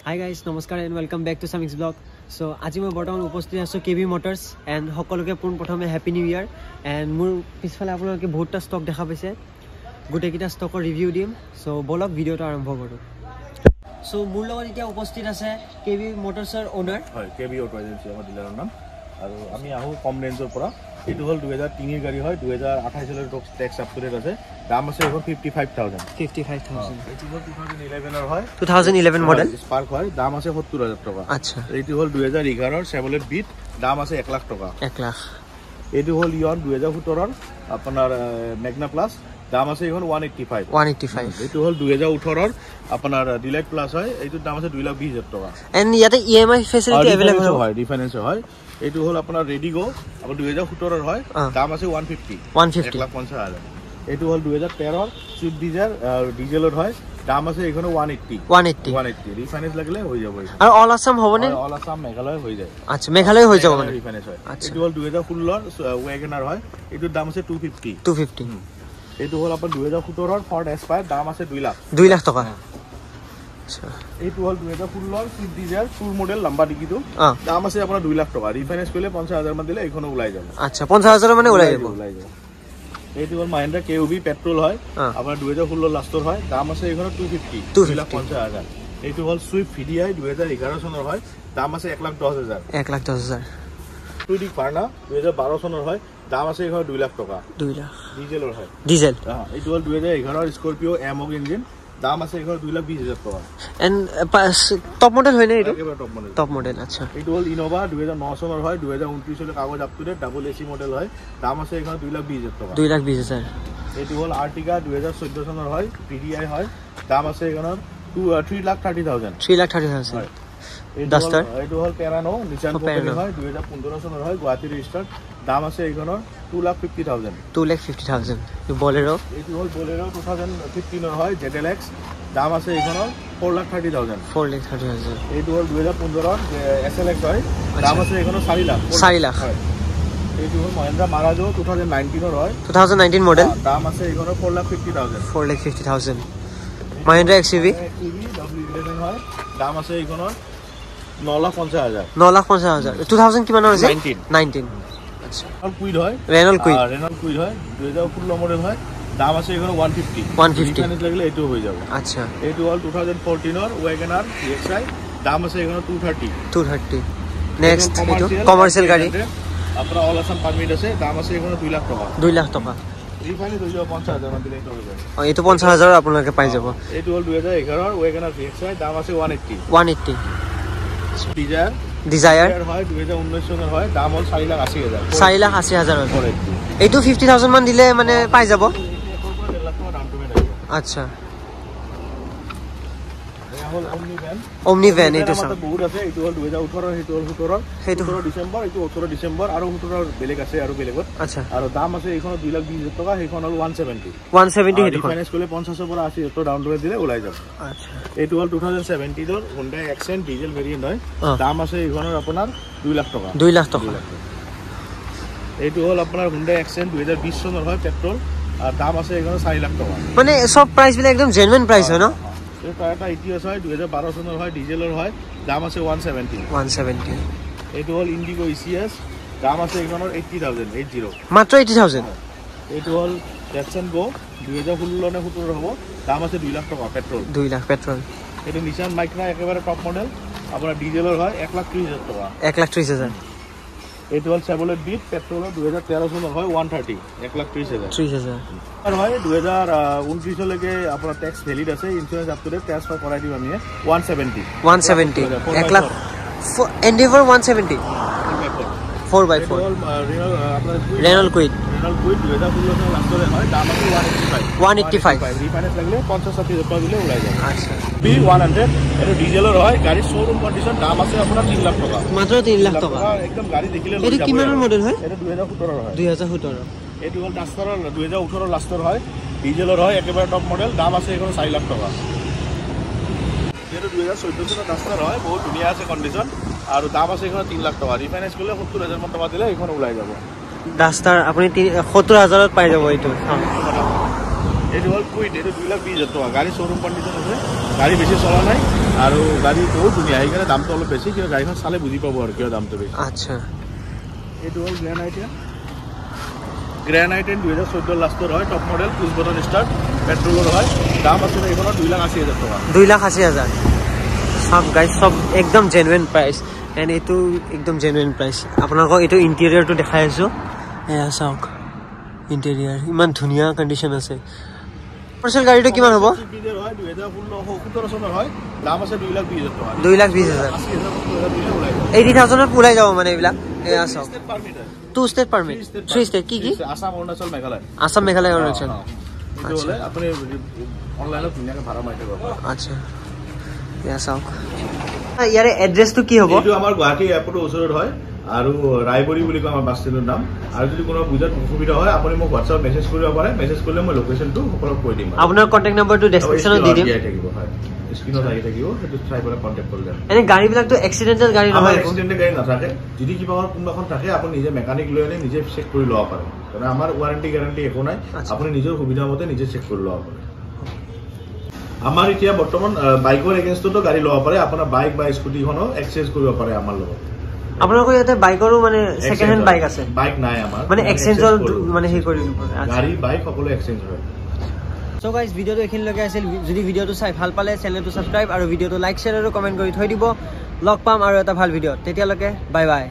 Hi guys, namaskar and welcome back to Samix Vlog. So আজি মই বৰ্তমান উপস্থিত আছো কেবি মোটৰছ এণ্ড সকলোকে প্ৰথমে হ্যাপি নিউ ইয়াৰ এণ্ড মোৰ পিছফালে আপোনালোকে বহুতটা ষ্টক দেখা পাইছে গোটেইকেইটা ষ্টকৰ ৰিভিউ দিম সো বলক ভিডিঅ'টো আৰম্ভ কৰোঁ সো মোৰ লগত এতিয়া উপস্থিত আছে কেবি মোটৰছৰ ওনাৰ হয় কেবি অটো এজেন্সি আমাৰ ডিলাৰৰ নাম আৰু আমি আহো কম ৰেঞ্জৰ পৰা এটো হল 2003 এর গাড়ী হয় 2028 এর ট্যাক্স আপ টু ডেট আছে দাম আছে এখন 55000 এটো হল 2011 এর হয় 2011 মডেল স্পার্ক হয় দাম আছে 70000 টাকা আচ্ছা এটো হল 2011 এর শেভলেট বিট দাম আছে 1 লাখ টাকা 1 লাখ এটো হল ইয়ন 2017 এর আপনার ম্যাগনা প্লাস দাম আছে এখন 185 এটো হল 2018 এর আপনার ডিলাইট প্লাস হয় এটোর দাম আছে 220000 টাকা এন্ড ইয়াতে ইএমআই ফ্যাসিলিটি अवेलेबल হয় ডিফারেন্স হয় এটো হল আপনার রেডিগো আবার 2017 এর হয় দাম আছে 150 1,50,000 এটো হল 2013 এর সুইফট ডিজায়ার ডিজেলের হয় দাম আছে এখানে 180 রিফাইন্যান্স লাগলে হয়ে যাবে আর অল আসাম হবে না অল আসাম মেঘালয় হয়ে যায় আচ্ছা মেঘালয় হয়ে যাবে মানে রিফাইন্যান্স হয় এটো হল 2016 এর ওয়াগনার হয় এটোর দাম আছে 250 এটো হল আপনার 2017 এর ফর্ড এসপায়ার দাম আছে 2 লাখ টাকা আচ্ছা এটো হল 2016 এর সুইফট ডিজায়ার ফুল মডেল লম্বা ডিকিটো দাম আছে আপনার 2 লাখ টাকা রিফাইন্যান্স করলে 50000 মান দিলে এখনো উলাই যাবে আচ্ছা 50000 মানে উলাই যাবে এটো হল মাহিন্দ্রা কেউবি পেট্রোল হয় আপনার 2016 লাস্টর হয় দাম আছে এখনো 2,50,000 এটো হল সুইফট ভিডিআই 2011 সনের হয় দাম আছে 1,10,000 টুডি পারনা 2012 সনের হয় দাম আছে এখনো 2 লাখ টাকা 2 লাখ ডিজেলর হয় ডিজেল এটো হল 2011 এর স্করপিও এমও ইঞ্জিন দাম আছে এখনো 2,20,000 টাকা এন্ড টপ মডেল হয় না এটা টপ মডেল আচ্ছা এটো হল ইনোভা 2009 সনের হয় 2029 এর কাগজ up to date double AC model হয় দাম আছে এখনো 2,20,000 টাকা 2,20,000 এটো হল আর্টিকা 2014 সনের হয় পিডিআই হয় দাম আছে এখনো 3,30,000 ডাস্টার এটো হল প্যারানো নিসান কোম্পানি হয় 2015 সনের হয় গুয়াহাটি রেজিস্টার্ড দাম আছে এখনো 2,50,000 বোলেরো এটো হল বোলেরো 2015 এর হয় জেডএলএক্স দাম আছে এখনো 4,30,000 এটো হল 2015 এর এসএলএক্স হয় দাম আছে এখনো 4 লাখ এটো হল মহিন্দ্রা মারাজো 2019 এর হয় 2019 মডেল দাম আছে এখনো 4,50,000 মহিন্দ্রা এক্সইভি W11 হয় দাম আছে এখনো 9,50,000 2000 কিমান আছে 19 আচ্ছা কুইড হয় রেনল্ড কুইড হয় 2016 মডেল হয় দাম আছে এখনো 150 রিফাইন্যান্স লাগলে এটো হয়ে যাবে আচ্ছা এটো হল 2014 এর ওয়াগনার এক্সআই দাম আছে এখনো 230 নেক্সট এটো কমার্শিয়াল গাড়ি আপনার অল আসাম পারমিট আছে দাম আছে এখনো 2 লাখ টাকা রিফাইন্যান্স হয়ে যাবে 50,000 মান দিলে এটো হয়ে যাবে এটো 50,000 আপনাকে পাই যাব এটো হল 2011 এর ওয়াগনার এক্সআই দাম আছে 180 ডিজায়ার হয় 2019 সনের হয় দাম হল 4,80,000 এইটো 50,000 মান দিলে মানে পাই যাব আচ্ছা ওমনি ভ্যান এইটো সব বহুত আছে এইটো হল 2018 এইটো হল 17 ডিসেম্বর এইটো 18 ডিসেম্বর আৰু 17 বেলেগ আছে আৰু বেলেগত আচ্ছা আৰু দাম আছে এইখন 2,20,000 টাকা এইখন হল 170 এইটো ফাইনান্স করলে 50 পৰা 80 তো ডাউন পেমেন্ট দিলে ওলাই যাব আচ্ছা এইটো হল 2017 এর Honda Accent ডিজেল ভেরিয়েন্ট হয় দাম আছে এইখনৰ আপোনাৰ 2 লাখ টাকা এইটো হল আপোনাৰ Honda Accent 2020 সনৰ হয় পেট্ৰোল আৰ দাম আছে এইখনৰ 4 লাখ টাকা মানে সব প্রাইস বিলে একদম জেনুইন প্রাইস হয় না এটা ইটিএস হয় 2012 সনের হয় ডিজেলের হয় দাম আছে 170 এটো হল ইন্ডিগো ইসিএস দাম আছে এখানে 80,000 মাত্র 80,000 এটো হল জ্যাকসন গো 2016 নে 17 হবে দাম আছে 2 লাখ টাকা পেট্রোল 2 লাখ পেট্রোল এটা নিসান মাইক্রা একেবারে টপ মডেল আপনার ডিজেলের হয় 1,30,000 টাকা 1,30,000 এটো হল শেভলেট বিট পেট্রোল 2013 সনের হয় 130 1,30,000 আর হয় 2029 লৈকে আপনার ট্যাক্স ভ্যালিড আছে insurance up to date transfer করাই দিব আমি 170 1 lakh endeavour 170 4x4 Reynold Kwid 2016 সনের লাস্টে হয় দাম আছে 185 রিফাইন্যান্স লাগলে 50-60,000 টাকা দিলে ওলাই যাবে আচ্ছা B100 এটা ডিজেলের হয় গাড়ি শোরুম কন্ডিশন দাম আছে আপনার 3 লাখ টাকা মাত্র 3 লাখ টাকা একদম গাড়ি দেখিলে এটা কিমানৰ মডেল হয় এটা 2017 হয় 2017 এটো হল ডাস্টার 2018 লাস্টর হয় ডিজেলের হয় একেবারে টপ মডেল দাম আছে এখন 4 লাখ টাকা এটা 2014 সনের ডাস্টার হয় বহুত ধুনিয়া আছে কন্ডিশন আর দাম আছে এখন 3 লাখ টাকা রিফাইন্যান্স করলে 70,000 মান টাকা দিলে এখন ওলাই যাব ডাস্টার আপনি 70,000 পাই যাব এইটো এইটো হ'ল কুইট, এইটো 2,20,000 টকা। গাড়ী শ্ব'ৰুম কণ্ডিশ্যন আছে, গাড়ী বেছি চলা নাই আৰু গাড়ী বহুত ধুনীয়া, সেইকাৰণে দামটো অলপ বেছি, কিন্তু গাড়ীখন চালে বুজি পাব আৰু কিয় দামটো বেছি। আচ্ছা, এইটো হ'ল গ্ৰেণ্ড আইটেন 2014 লাষ্টৰ হয়, টপ মডেল, পুছ বটন ষ্টাৰ্ট, পেট্ৰলৰ হয়। দাম আছিলে এইখনৰ 2,80,000 টকা। 2,80,000 সব গাইজ, সব একদম জেনুইন প্ৰাইচ। এণ্ড এইটো একদম জেনুইন প্ৰাইচ। আপোনালোকক এইটো ইণ্টেৰিয়ৰটো দেখাই আছোঁ, এয়া চাওক ইণ্টেৰিয়াৰ, ইমান ধুনীয়া কণ্ডিশ্যন আছে। কমাৰ্চিয়েল গাড়ীটো কিমান হ'ব? 2017 চনৰ হয়, দাম আছে 2,20,000 টকা। 2,20,000 80,000 ওলাই যাব মানে এইবিলাক। এয়া চাওক, 2 ষ্টেট পাৰ্মিট, 3 ষ্টেট কি কি? আসাম, অৰুণাচল, মেঘালয়। আসাম, মেঘালয়, অৰুণাচল। এইটো হ'লে আপুনি অনলাইনত ধুনীয়াকৈ ভাড়া মাৰি দিব পাৰিব। আচ্ছা, এয়া চাওক। ইয়াৰে এড্ৰেছটো কি হ'ব? এইটো আমাৰ গুৱাহাটী এয়াৰপৰ্টৰ ওচৰত হয় আৰু ৰায়বৰী বুলি কয় আমাৰ বাছ ষ্টেণ্ডৰ নাম। আৰু যদি কোনো বুজাত অসুবিধা হয় আপুনি মোক হোৱাটছআপত মেছেজ কৰিব পাৰে, মেছেজ কৰিলে মই লোকেশ্যনটো সকলোক কৈ দিম। আপোনাৰ কণ্টেক্ট নম্বৰটো ডেছক্ৰিপশ্যনত দি দিম। স্ক্ৰীনত আহি থাকিব, সেইটো চাই পেলাই কণ্টেক্ট কৰিলে। এনে গাড়ীবিলাকতো এক্সিডেণ্টেল গাড়ী নহয়? এক্সিডেণ্টেল গাড়ী নাথাকে, যদি কিবা কোনোবাখন থাকে আপুনি নিজে মেকানিক লৈ আনি নিজে চেক কৰি ল'ব পাৰে, কাৰণ আমাৰ ৱাৰেণ্টি গেৰাণ্টি একো নাই, আপুনি নিজৰ সুবিধা মতে নিজে চেক কৰি ল'ব পাৰে। আমাৰ এতিয়া বৰ্তমান বাইকৰ এগেইনষ্টতো গাড়ী ল'ব পাৰে, আপোনাৰ বাইক বা স্কুটিখনো এক্সচেঞ্জ কৰিব পাৰে আমাৰ লগত। আপোনালোকৰ ইয়াতে বাইকৰো মানে ছেকেণ্ড হেণ্ড বাইক আছে? বাইক নাই আমাৰ, মানে এক্সচেঞ্জৰ মানে হেৰি কৰি দিব। গাড়ী বাইক সকলো এক্সচেঞ্জ হয়। সো গাইজ, ভিডিঅ'টো এইখিনিলৈকে আছিল। যদি ভিডিঅ'টো চাই ভাল পালে চেনেলটো ছাবস্ক্ৰাইব আৰু ভিডিঅ'টো লাইক শ্বেয়াৰ আৰু কমেণ্ট কৰি থৈ দিব। লগ পাম আৰু এটা ভাল ভিডিঅ'ত, তেতিয়ালৈকে বাই বাই।